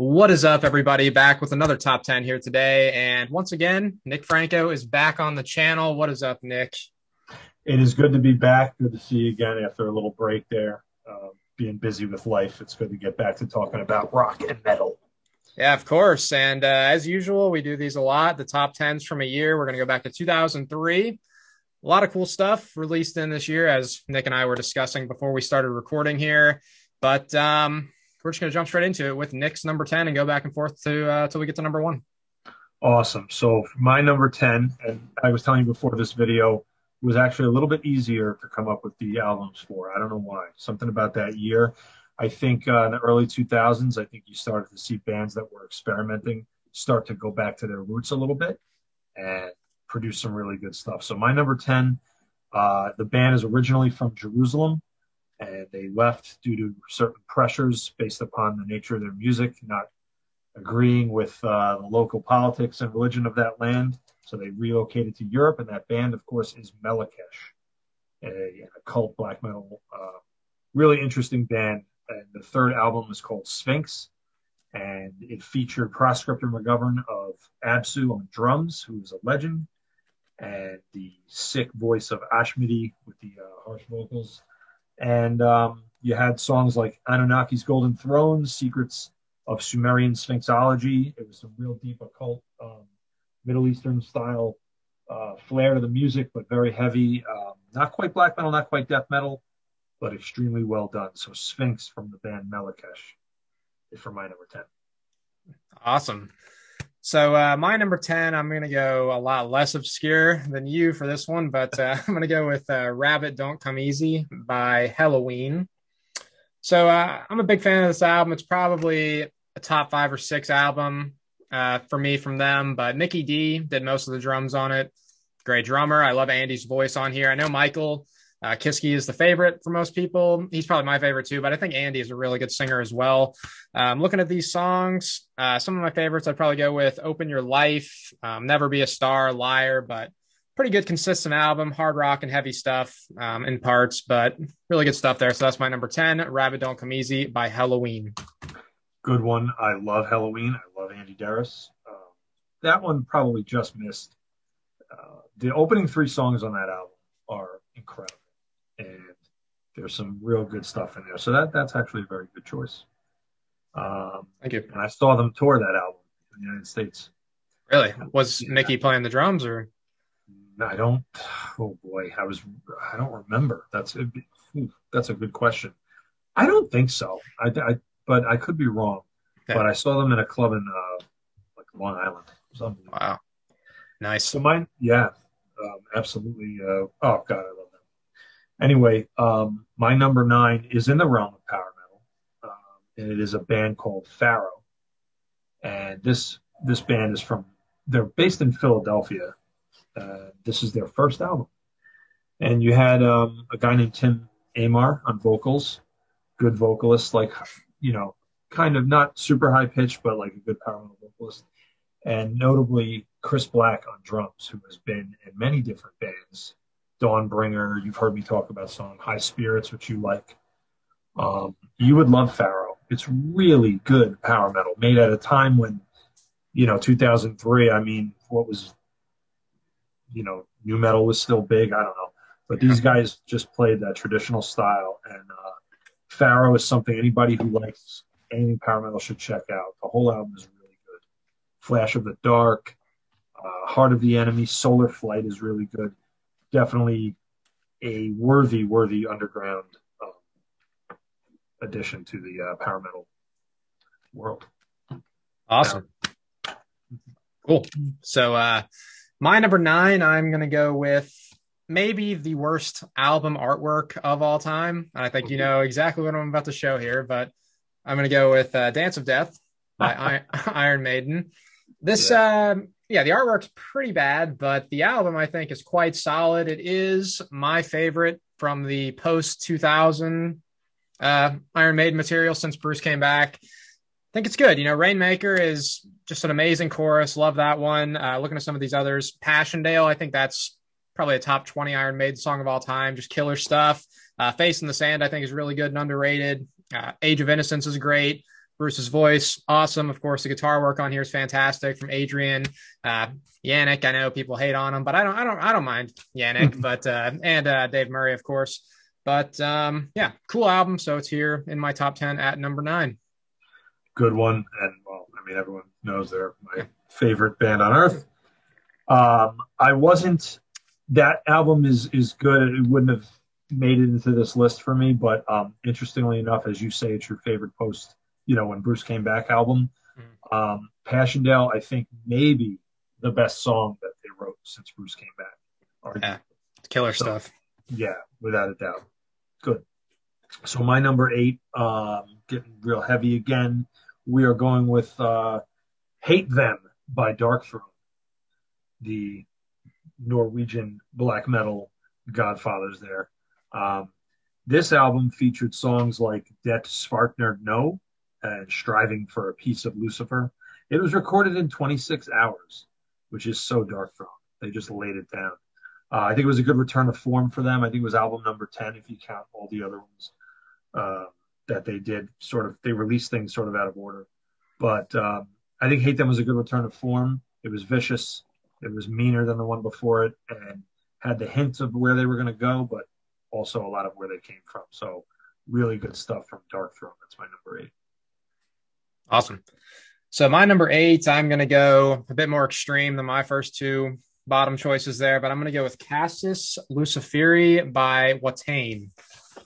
What is up, everybody? Back with another top 10 here today. And once again, Nick Franco is back on the channel. What is up, Nick? It is good to be back. Good to see you again after a little break there. Being busy with life, it's good to get back to talking about rock and metal. Yeah, of course. And as usual, we do these a lot. The top 10s from a year. We're going to go back to 2003. A lot of cool stuff released in this year, as Nick and I were discussing before we started recording here. But we're just going to jump straight into it with Nick's number 10 and go back and forth to till we get to number 1. Awesome. So for my number 10, and I was telling you before this video, was actually a little bit easier to come up with the albums for. I don't know why. Something about that year. I think in the early 2000s, I think you started to see bands that were experimenting start to go back to their roots a little bit and produce some really good stuff. So my number 10, the band is originally from Jerusalem, and they left due to certain pressures based upon the nature of their music, not agreeing with the local politics and religion of that land. So they relocated to Europe, and that band, of course, is Melakesh, a cult black metal, really interesting band. And the third album is called Sphynx, and it featured Proscriptor McGovern of Absu on drums, who is a legend, and the sick voice of Ashmidi with the harsh vocals. And you had songs like Anunnaki's Golden Throne, Secrets of Sumerian Sphinxology. It was some real deep occult, Middle Eastern style flair to the music, but very heavy. Not quite black metal, not quite death metal, but extremely well done. So Sphynx from the band Melakesh is for my number 10. Awesome. So my number 10, I'm going to go a lot less obscure than you for this one, but I'm going to go with Rabbit Don't Come Easy by Halloween. So I'm a big fan of this album. It's probably a top 5 or 6 album for me from them, but Mickey D did most of the drums on it. Great drummer. I love Andy's voice on here. I know Michael Kiske is the favorite for most people. He's probably my favorite too, but I think Andy is a really good singer as well. Looking at these songs, some of my favorites, I'd probably go with Open Your Life, Never Be a Star, Liar, but pretty good, consistent album, hard rock and heavy stuff in parts, but really good stuff there. So that's my number 10, Rabbit Don't Come Easy by Halloween. Good one. I love Halloween. I love Andy Darris. That one probably just missed. The opening 3 songs on that album are incredible, and there's some real good stuff in there. So that's actually a very good choice. Thank you. And I saw them tour that album in the United States. Really? Was Mickey playing the drums or? I don't. Oh boy, I don't remember. That's a good question. I don't think so. But I could be wrong. Okay. But I saw them in a club in like Long Island. Wow, nice. So mine, yeah, absolutely. Oh God, I love them. Anyway, my number 9 is in the realm of power metal, and it is a band called Pharaoh. And this band is they're based in Philadelphia. This is their first album, and you had a guy named Tim Amar on vocals, good vocalist, like, kind of not super high pitched, but like a good power metal vocalist, and notably Chris Black on drums, who has been in many different bands. Dawnbringer, you've heard me talk about song High Spirits, which you like. You would love Pharaoh. It's really good power metal made at a time when, 2003. I mean, what was, new metal was still big. I don't know, but these guys just played that traditional style, and Pharaoh is something anybody who likes anything power metal should check out. The whole album is really good. Flash of the Dark, Heart of the Enemy, Solar Flight is really good. Definitely a worthy underground addition to the power metal world. Awesome. Cool. So my number 9, I'm going to go with maybe the worst album artwork of all time. And I think you know exactly what I'm about to show here, but I'm going to go with Dance of Death by Iron Maiden. This, the artwork's pretty bad, but the album I think is quite solid. It is my favorite from the post-2000 Iron Maiden material since Bruce came back. I think it's good. Rainmaker is just an amazing chorus. Love that one. Looking at some of these others, Passchendaele, I think that's probably a top 20 Iron Maiden song of all time. Just killer stuff. Face in the Sand, I think, is really good and underrated. Age of Innocence is great. Bruce's voice, awesome. Of course, the guitar work on here is fantastic from Adrian. Yannick, I know people hate on him, but I don't mind Yannick, but and Dave Murray, of course. But yeah, cool album. So it's here in my top 10 at number 9. Good one. And well, I mean, everyone knows they're my favorite band on earth. I wasn't, that album is good. It wouldn't have made it into this list for me, but interestingly enough, as you say, it's your favorite post, when Bruce came back album. Passchendaele, I think maybe the best song that they wrote since Bruce came back. Yeah, killer stuff. Yeah, without a doubt. Good. So my number 8, getting real heavy again. We are going with Hate Them by Darkthrone, the Norwegian black metal godfathers there. This album featured songs like Det Svartner No and Striving for a Piece of Lucifer. It was recorded in 26 hours, which is so Darkthrone. They just laid it down. I think it was a good return to form for them. I think it was album number 10 if you count all the other ones that they did. They released things sort of out of order. But I think Hate Them was a good return to form. It was vicious. It was meaner than the one before it and had the hints of where they were going to go, but also a lot of where they came from. So really good stuff from Darkthrone. That's my number 8. Awesome. So my number 8, I'm going to go a bit more extreme than my first 2 bottom choices there, but I'm going to go with Cassis Luciferi by Watain.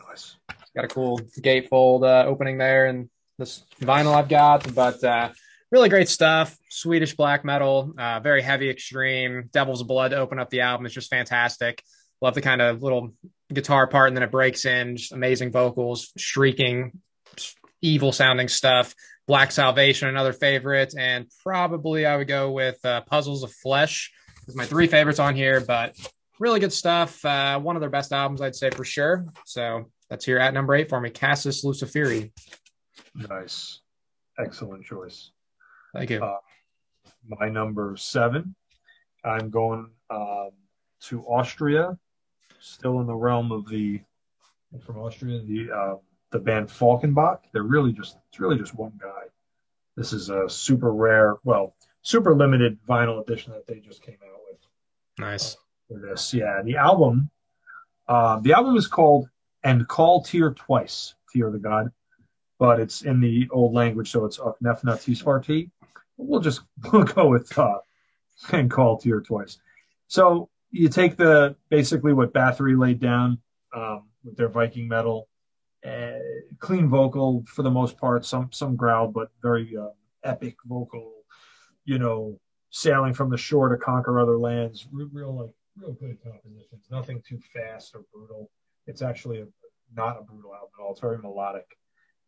Nice. Got a cool gatefold opening there and this vinyl I've got, but really great stuff. Swedish black metal, very heavy, extreme. Devil's Blood to open up the album is just fantastic. Love the kind of little guitar part and then it breaks in. Just amazing vocals, shrieking, evil sounding stuff. Black Salvation, another favorite, and probably I would go with Puzzles of Flesh. It's my 3 favorites on here, but really good stuff. One of their best albums, I'd say for sure. So that's here at number 8 for me, Cassis Luciferi. Nice. Excellent choice. Thank you. My number 7, I'm going to Austria, still in the realm of from Austria, the band Falkenbach. It's really just one guy. This is a super rare, super limited vinyl edition that they just came out with. Nice. For this, yeah. The album is called "And Call Tyr Twice," Tyr the God, but it's in the old language, so it's Nefna Tisvarti. We'll go with "And Call Tyr Twice." So you take basically what Bathory laid down with their Viking metal. Clean vocal for the most part, some growl, but very epic vocal, sailing from the shore to conquer other lands. Real good compositions. Nothing too fast or brutal. It's actually not a brutal album at all. It's very melodic.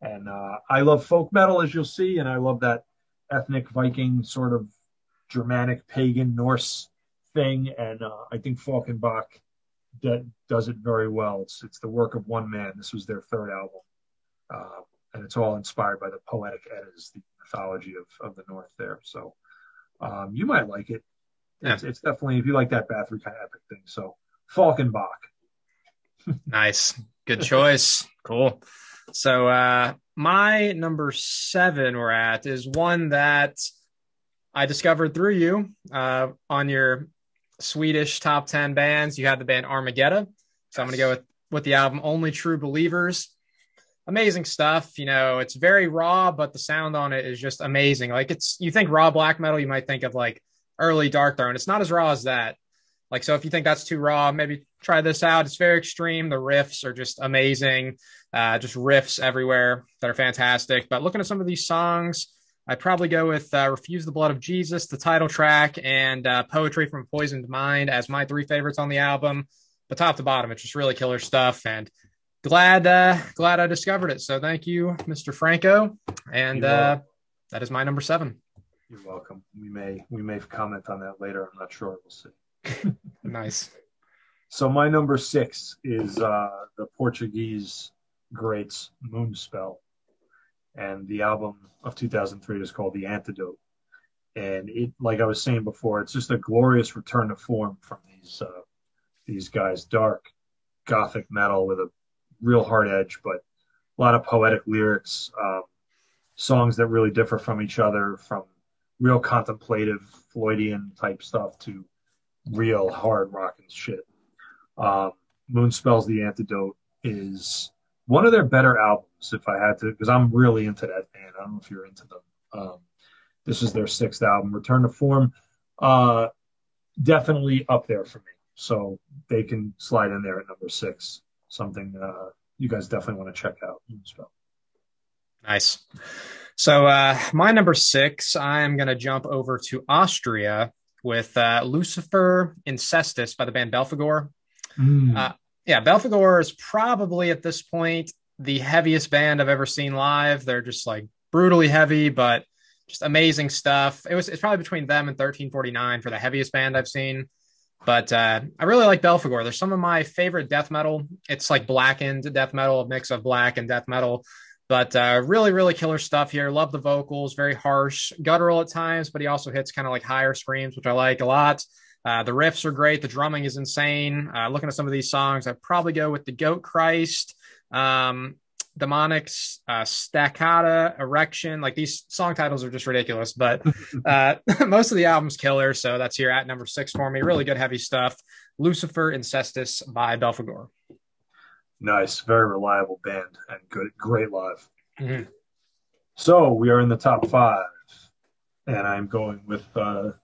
And I love folk metal, as you'll see, and I love that ethnic Viking sort of Germanic, pagan, Norse thing. And I think Falkenbach that does it very well. It's the work of one man. This was their 3rd album, and it's all inspired by the poetic Eddas, the mythology of the North there. So you might like it. Yeah. It's definitely, if you like that Bathory kind of epic thing. So Falkenbach. Nice, good choice. Cool. So my number 7 we're at is one that I discovered through you on your Swedish top 10 bands. You had the band Armageddon. So I'm going to go with the album Only True Believers. Amazing stuff. It's very raw, but the sound on it is just amazing. Like you think raw black metal, you might think of like early Darkthrone. It's not as raw as that. Like, so if you think that's too raw, maybe try this out. It's very extreme. The riffs are just amazing. Just riffs everywhere that are fantastic. But looking at some of these songs, I'd probably go with Refuse the Blood of Jesus, the title track, and Poetry from Poisoned Mind as my 3 favorites on the album. But top to bottom, it's just really killer stuff. And glad I discovered it. So thank you, Mr. Franco. And that is my number 7. You're welcome. We may comment on that later. I'm not sure. We'll see. Nice. So my number 6 is the Portuguese greats Moonspell. And the album of 2003 is called The Antidote. And it, like I was saying before, it's just a glorious return to form from these guys. Dark, gothic metal with a real hard edge, but a lot of poetic lyrics. songs that really differ from each other, from real contemplative Floydian type stuff to real hard rock and shit. Um, Moonspell's The Antidote is one of their better albums, if I had to, because I'm really into that band. I don't know if you're into them. This is their sixth album, Return to Form. Uh, Definitely up there for me. So they can slide in there at number six. Something you guys definitely want to check out. Moonspell. Nice. So my number six, I'm going to jump over to Austria with Lucifer Incestus by the band Belphegor. Mm. Uh, yeah, Belphegor is probably at this point the heaviest band I've ever seen live. They're just like brutally heavy, but just amazing stuff. It's probably between them and 1349 for the heaviest band I've seen. But I really like Belphegor. They're some of my favorite death metal. It's like blackened death metal, a mix of black and death metal. But really, really killer stuff here. Love the vocals, very harsh, guttural at times, but he also hits kind of like higher screams, which I like a lot. The riffs are great. The drumming is insane. Looking at some of these songs, I'd probably go with the Goat Christ, Demonics, Staccata, Erection. Like these song titles are just ridiculous, but most of the album's killer. So that's here at number six for me. Really good, heavy stuff. Lucifer Incestus by Belphegor. Nice, very reliable band and good, great live. Mm-hmm. So we are in the top five, and I'm going with the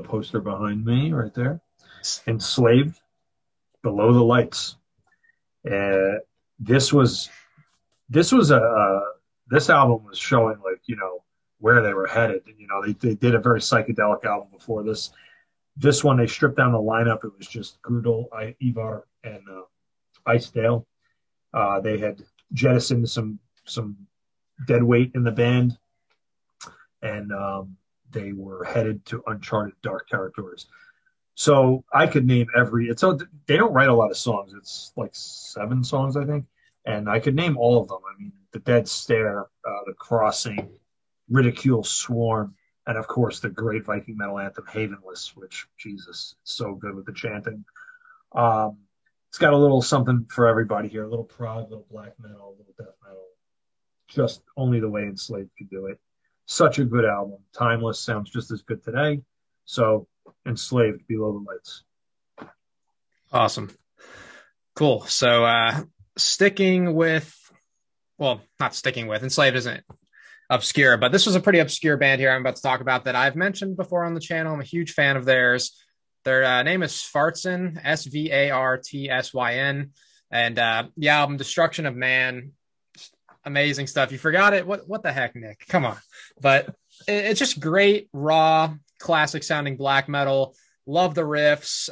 poster behind me right there. Enslaved, Below the Lights. This was this album was showing like where they were headed. They did a very psychedelic album before this. This one they stripped down the lineup. It was just Grudel, Ivar, and Icedale. They had jettisoned some dead weight in the band, and they were headed to uncharted dark territories. So I could name they don't write a lot of songs. It's like 7 songs, I think. And I could name all of them. I mean, The Dead Stare, The Crossing, Ridicule, Swarm, and of course the great Viking metal anthem, Havenless, which, Jesus, is so good with the chanting. It's got a little something for everybody here, a little prog, a little black metal, a little death metal. Just only the way Enslaved could do it. Such a good album. Timeless, sounds just as good today. So Enslaved, Below the Lights. Awesome. Cool. So sticking with, well, not sticking with, Enslaved isn't obscure, but this was a pretty obscure band here I'm about to talk about that I've mentioned before on the channel. I'm a huge fan of theirs. Their name is Svartsyn, Svartsyn, and the album Destruction of Man. Amazing stuff. You forgot it? What the heck, Nick? Come on. But it's just great, raw, classic sounding black metal. Love the riffs.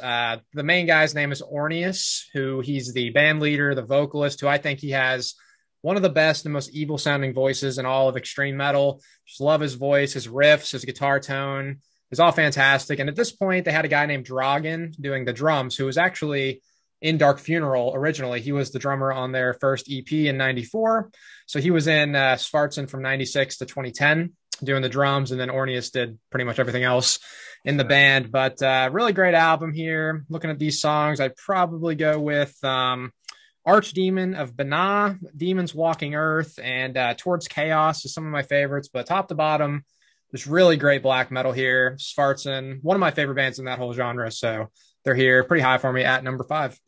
The main guy's name is Orneus, who he's the band leader, the vocalist, who I think he has one of the best and most evil sounding voices in all of extreme metal. Just love his voice, his riffs, his guitar tone. It's all fantastic. And at this point, they had a guy named Dragan doing the drums, who was actually in Dark Funeral originally. He was the drummer on their first EP in 94. So he was in Svartsyn from 96 to 2010 doing the drums, and then Orneus did pretty much everything else in the band. But really great album here. Looking at these songs, I'd probably go with Archdemon of Bana, Demons Walking Earth, and Towards Chaos is some of my favorites. But top to bottom, there's really great black metal here. Svartsyn, one of my favorite bands in that whole genre. So they're here pretty high for me at number 5.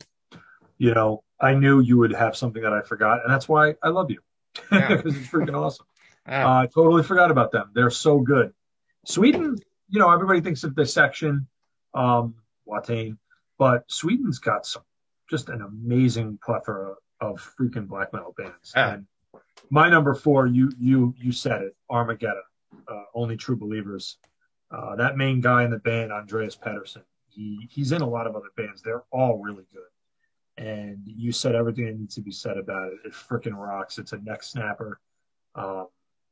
I knew you would have something that I forgot, and that's why I love you. Because it's freaking awesome. I totally forgot about them. They're so good. Sweden, everybody thinks of Dissection, Watain, but Sweden's got just an amazing plethora of freaking black metal bands. And my number 4, you said it, Armageddon, Only True Believers. That main guy in the band, Andreas Pedersen, he's in a lot of other bands. They're all really good. And you said everything that needs to be said about it. It freaking rocks. It's a neck snapper.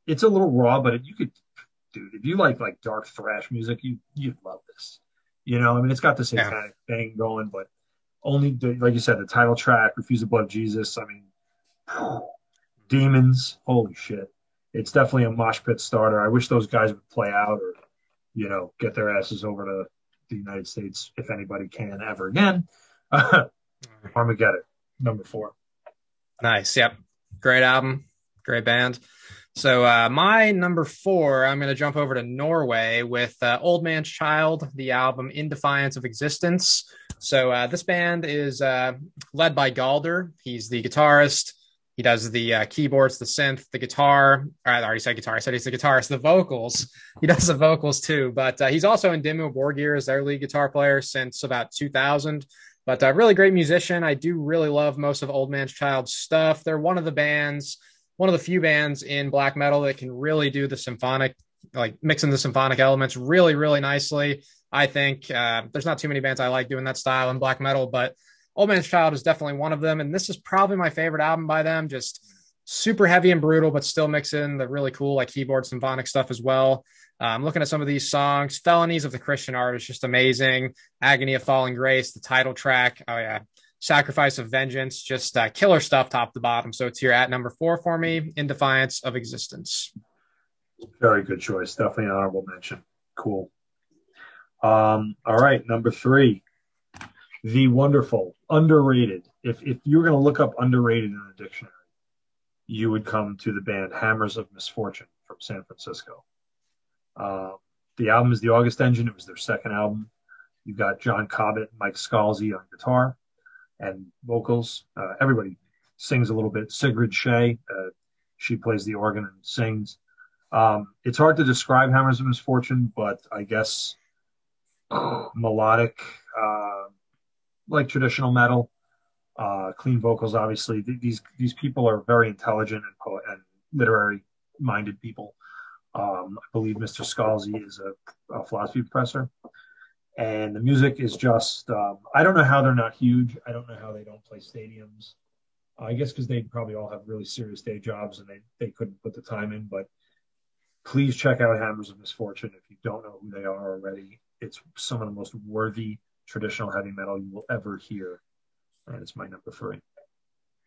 It's a little raw, but dude, if you like dark thrash music, you'd love this. It's got the satanic thing going, but only like you said, the title track, Refuse the Blood of Jesus. Demons, holy shit. It's definitely a mosh pit starter. I wish those guys would play out or, get their asses over to the United States if anybody can ever again. Armageddon, number 4. Nice. Yep. Great album. Great band. So my number four, I'm going to jump over to Norway with Old Man's Child, the album In Defiance of Existence. So this band is led by Galder. He's the guitarist. He does the keyboards, the synth, the guitar. I already said guitar. I said he's the guitarist. The vocals. He does the vocals too. But he's also in Dimmu Borgir as their lead guitar player since about 2000. But a really great musician. I do really love most of Old Man's Child's stuff. They're one of the few bands in black metal that can really do the symphonic, like mixing the symphonic elements really, really nicely. I think there's not too many bands I like doing that style in black metal, but Old Man's Child is definitely one of them. And this is probably my favorite album by them. Just super heavy and brutal, but still mix in the really cool, like keyboard symphonic stuff as well. I'm looking at some of these songs. Felonies of the Christian Art is just amazing. Agony of Falling Grace, the title track. Oh, yeah. Sacrifice of Vengeance, just killer stuff top to bottom. So it's here at number four for me, In Defiance of Existence. Very good choice. Definitely an honorable mention. Cool. All right, number three, the wonderful, underrated. If you were going to look up underrated in a dictionary, you would come to the band Hammers of Misfortune from San Francisco. The album is The August Engine. It was their second album. You've got John Cobbett and Mike Scalzi on guitar and vocals. Everybody sings a little bit. Sigrid Shea, she plays the organ and sings. It's hard to describe Hammers of Misfortune, but I guess melodic, like traditional metal, clean vocals. Obviously, these people are very intelligent and literary minded people. I believe Mr. Scalzi is a philosophy professor. And the music is just, I don't know how they're not huge. I don't know how they don't play stadiums. I guess because they probably all have really serious day jobs and they couldn't put the time in. But please check out Hammers of Misfortune if you don't know who they are already. It's some of the most worthy traditional heavy metal you will ever hear. And it's my number three.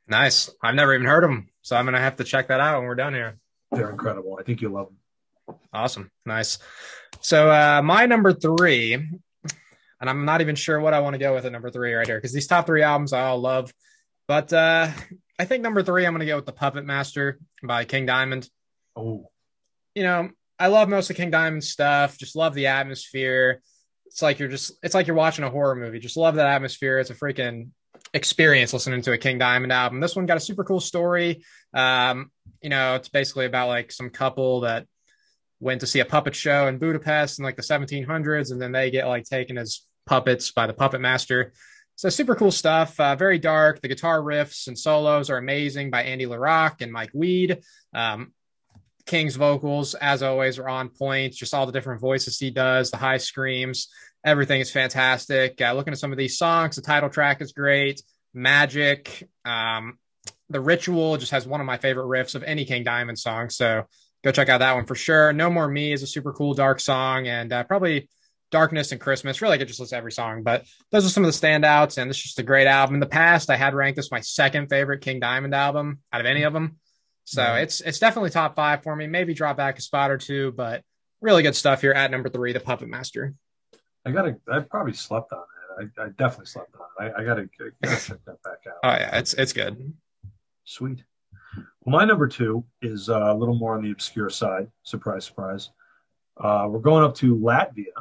Nice. I've never even heard of them. So I'm going to have to check that out when we're done here. They're incredible. I think you'll love them. Awesome. Nice. So my number three, and I'm not even sure what I want to go with at number three right here, because these top three albums I all love. But I think number three, I'm going to go with The Puppet Master by King Diamond. Oh. You know, I love most of King Diamond's stuff. Just love the atmosphere. It's like you're watching a horror movie. Just love that atmosphere. It's a freaking experience listening to a King Diamond album. This one got a super cool story. It's basically about like some couple that went to see a puppet show in Budapest in like the 1700s, and then they get like taken as puppets by the Puppet Master. So super cool stuff. Very dark. The guitar riffs and solos are amazing by Andy LaRocque and Mike Weed. King's vocals, as always, are on point. Just all the different voices he does, the high screams, everything is fantastic. Looking at some of these songs, the title track is great. Magic. The Ritual just has one of my favorite riffs of any King Diamond song. So go check out that one for sure. No More Me is a super cool dark song, and probably Darkness and Christmas. Really, I could just listen to every song, but those are some of the standouts, and it's just a great album. In the past, I had ranked this my second favorite King Diamond album out of any of them. So it's definitely top five for me. Maybe drop back a spot or two, but really good stuff here at number three, The Puppet Master. I probably slept on it. I definitely slept on it. I gotta check that back out. Oh yeah, it's good. Sweet. Well, my number two is a little more on the obscure side. Surprise, surprise. We're going up to Latvia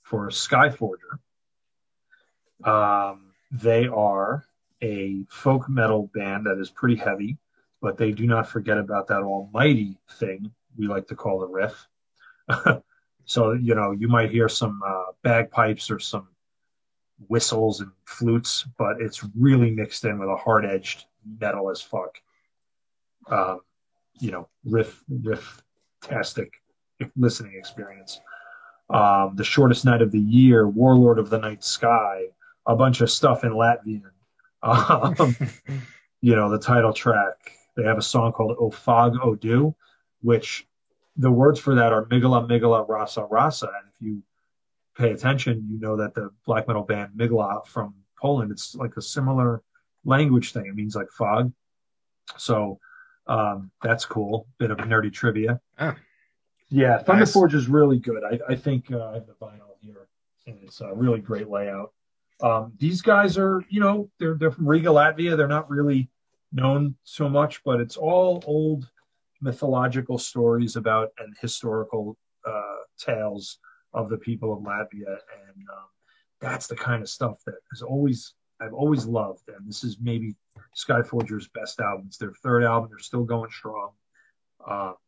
for Skyforger. They are a folk metal band that is pretty heavy, but they do not forget about that almighty thing we like to call a riff. So, you might hear some bagpipes or some whistles and flutes, but it's really mixed in with a hard-edged metal as fuck. Riff-tastic listening experience. The Shortest Night of the Year, Warlord of the Night Sky, a bunch of stuff in Latvian. The title track. They have a song called O Fog O Do, which the words for that are Migala Migala Rasa Rasa. And if you pay attention, you know that the black metal band Migala from Poland, it's like a similar language thing. It means like fog. So that's cool. Bit of nerdy trivia. Oh, yeah, nice. Thunderforge is really good. I think I have the vinyl here, and it's a really great layout. These guys are, they're from Riga, Latvia. They're not really known so much, but it's all old mythological stories about and historical tales of the people of Latvia, and that's the kind of stuff that I've always loved. And this is maybe Skyforger's best album. It's their third album. They're still going strong.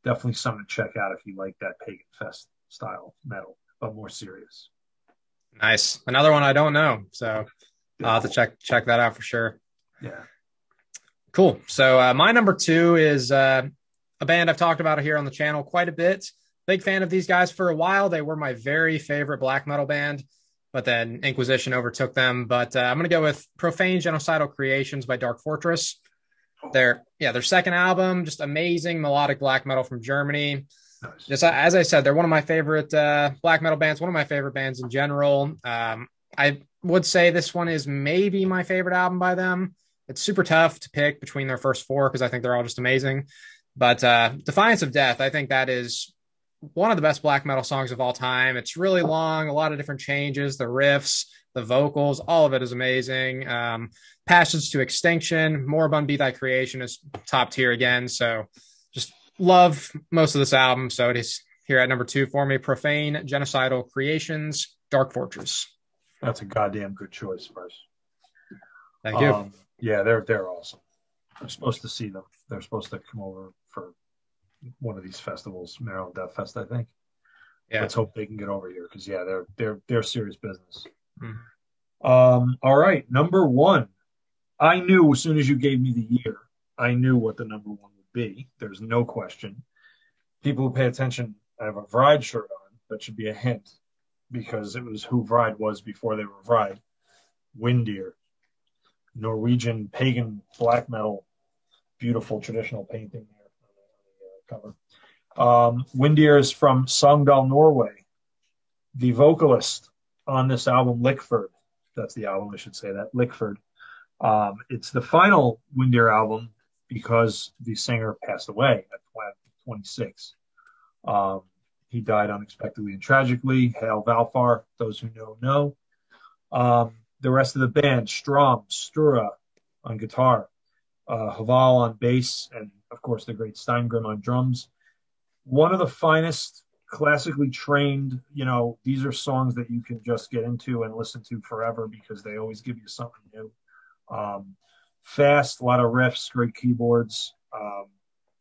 Definitely something to check out if you like that Pagan Fest style metal, but more serious. Nice. Another one I don't know, so I'll have to check that out for sure. Yeah. Cool. So my number 2 is a band I've talked about here on the channel quite a bit. Big fan of these guys for a while. They were my very favorite black metal band, but then Inquisition overtook them. But I'm going to go with Profane Genocidal Creations by Dark Fortress. Their second album, just amazing melodic black metal from Germany. Nice. Just as I said, they're one of my favorite black metal bands, one of my favorite bands in general. I would say this one is maybe my favorite album by them. It's super tough to pick between their first 4 because I think they're all just amazing. But Defiance of Death, I think that is one of the best black metal songs of all time. It's really long, a lot of different changes, the riffs, the vocals, all of it is amazing. Passions to Extinction, Moribund Be Thy Creation is top tier again. So just love most of this album. So it is here at number 2 for me. Profane Genocidal Creations, Dark Fortress. That's a goddamn good choice, Bryce. Thank you. Yeah, they're awesome. I'm supposed to see them. They're supposed to come over for one of these festivals, Maryland Death Fest, I think. Yeah. Let's hope they can get over here because they're serious business. Mm-hmm. All right, number 1. I knew as soon as you gave me the year, I knew what the number 1 would be. There's no question. People who pay attention, I have a Vride shirt on. That should be a hint because it was who Vride was before they were Vride. Windir, Norwegian pagan black metal, beautiful traditional painting there on the cover. Windir is from Sogndal, Norway. The vocalist on this album, Lickford, that's the album, I should say that, Lickford. It's the final Windir album because the singer passed away at 26. He died unexpectedly and tragically. Hail Valfar, those who know. The rest of the band, Strom, Stura on guitar, Haval on bass, and of course the great Steingrim on drums. One of the finest, classically trained, these are songs that you can just get into and listen to forever because they always give you something new. Fast, a lot of riffs, great keyboards,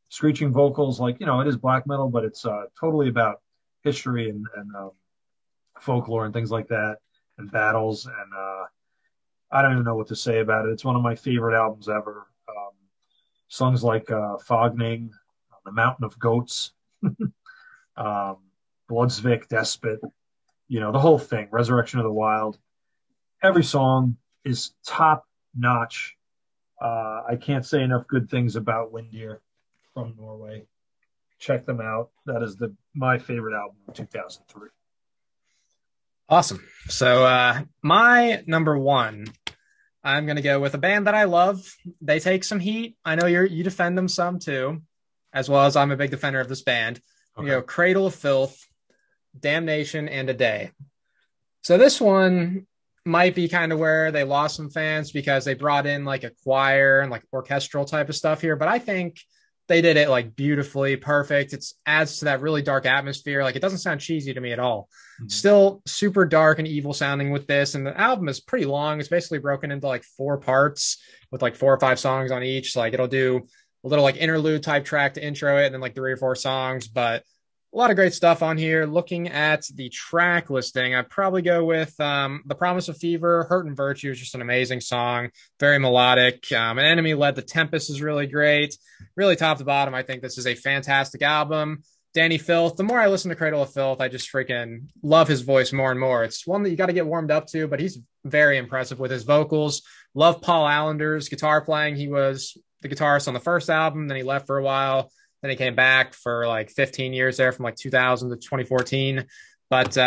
screeching vocals, it is black metal, but it's totally about history and folklore and things like that, and battles, and I don't even know what to say about it. It's one of my favorite albums ever. Songs like Fogning, The Mountain of Goats, Bloodsvik, Despot, the whole thing, Resurrection of the Wild. Every song is top notch. I can't say enough good things about Windir from Norway. Check them out. That is my favorite album of 2003. Awesome. So my number 1, I'm going to go with a band that I love. They take some heat. I know you defend them some too, as well as I'm a big defender of this band. Okay. You go Cradle of Filth, Damnation, and A Day. So this one might be kind of where they lost some fans because they brought in a choir and orchestral type of stuff here. But I think they did it beautifully perfect. It adds to that really dark atmosphere. It doesn't sound cheesy to me at all. Mm-hmm. Still super dark and evil sounding with this. And the album is pretty long. It's basically broken into 4 parts with 4 or 5 songs on each. It'll do a little interlude type track to intro it and then 3 or 4 songs, but a lot of great stuff on here. Looking at the track listing, I'd probably go with The Promise of Fever. Hurt and Virtue is just an amazing song. Very melodic. An Enemy Led, The Tempest is really great. Really top to bottom, I think this is a fantastic album. Danny Filth. The more I listen to Cradle of Filth, I just freaking love his voice more and more. It's one that you got to get warmed up to, but he's very impressive with his vocals. Love Paul Allender's guitar playing. He was the guitarist on the first album, then he left for a while. Then he came back for 15 years there from 2000 to 2014. But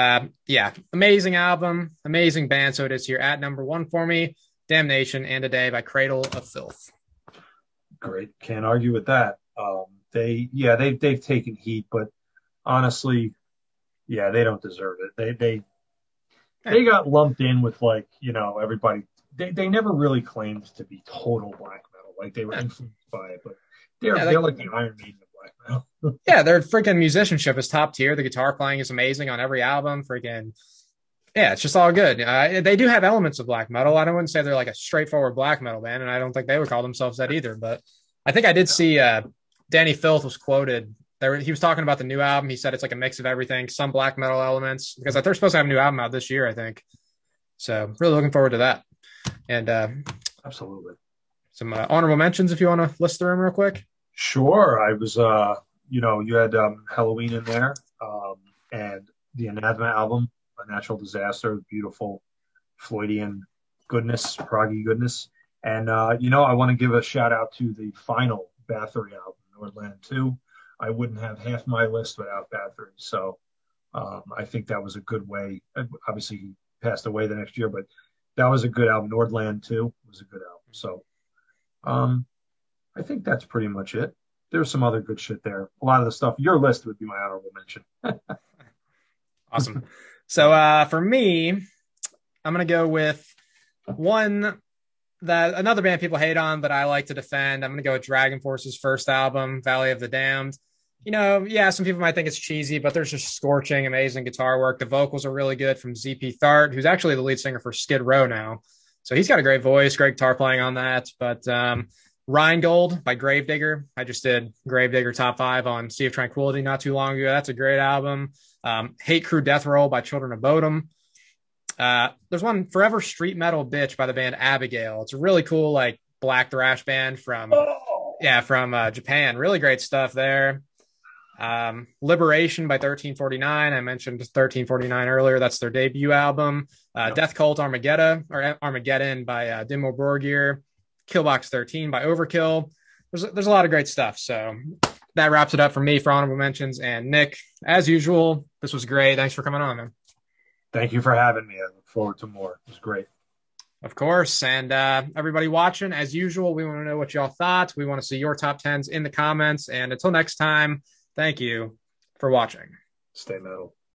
amazing album, amazing band. So it is here at number 1 for me. Damnation and A Day by Cradle of Filth. Great. Can't argue with that. They've taken heat, but honestly, they don't deserve it. They got lumped in with everybody. They never really claimed to be total black metal. They were influenced by it, but they're like the Iron Maiden of black black metal. Yeah, their freaking musicianship is top tier. The guitar playing is amazing on every album. Freaking yeah, it's just all good. They do have elements of black metal. I don't wouldn't say they're like a straightforward black metal band, and I don't think they would call themselves that either. But I think I did see Danny Filth was quoted there. He was talking about the new album. He said it's like a mix of everything, some black metal elements, because they're supposed to have a new album out this year, I think. So really looking forward to that. And Absolutely. some honorable mentions if you want to list through them real quick. Sure. I was, you had Halloween in there, and the Anathema album, A Natural Disaster, beautiful Floydian goodness, proggy goodness. And, I want to give a shout out to the final Bathory album, Nordland 2. I wouldn't have half my list without Bathory. So I think that was a good way. Obviously, he passed away the next year, but that was a good album. Nordland 2 was a good album. So I think that's pretty much it. There's some other good shit there. A lot of the stuff, your list would be my honorable mention. Awesome. So for me, I'm going to go with one that another band people hate on, but I like to defend. I'm going to go with Dragon Force's first album, Valley of the Damned. Yeah, some people might think it's cheesy, but there's just scorching, amazing guitar work. The vocals are really good from ZP Thart, who's actually the lead singer for Skid Row now. So he's got a great voice, great guitar playing on that. But Rheingold by Gravedigger. I just did Gravedigger top 5 on Sea of Tranquility not too long ago. That's a great album. Hate Crew Death Roll by Children of Bodom. There's one, Forever Street Metal Bitch by the band Abigail. It's a really cool, like, black thrash band from Japan. Really great stuff there. Liberation by 1349. I mentioned 1349 earlier. That's their debut album. Death Cult Armageddon by Dimmu Borgir. Killbox 13 by Overkill. There's a lot of great stuff. So that wraps it up for me for honorable mentions. And Nick, as usual, this was great. Thanks for coming on, man. Thank you for having me. I look forward to more. It was great. Of course. And everybody watching, as usual, we want to know what y'all thought. We want to see your top 10s in the comments. And until next time, thank you for watching. Stay metal.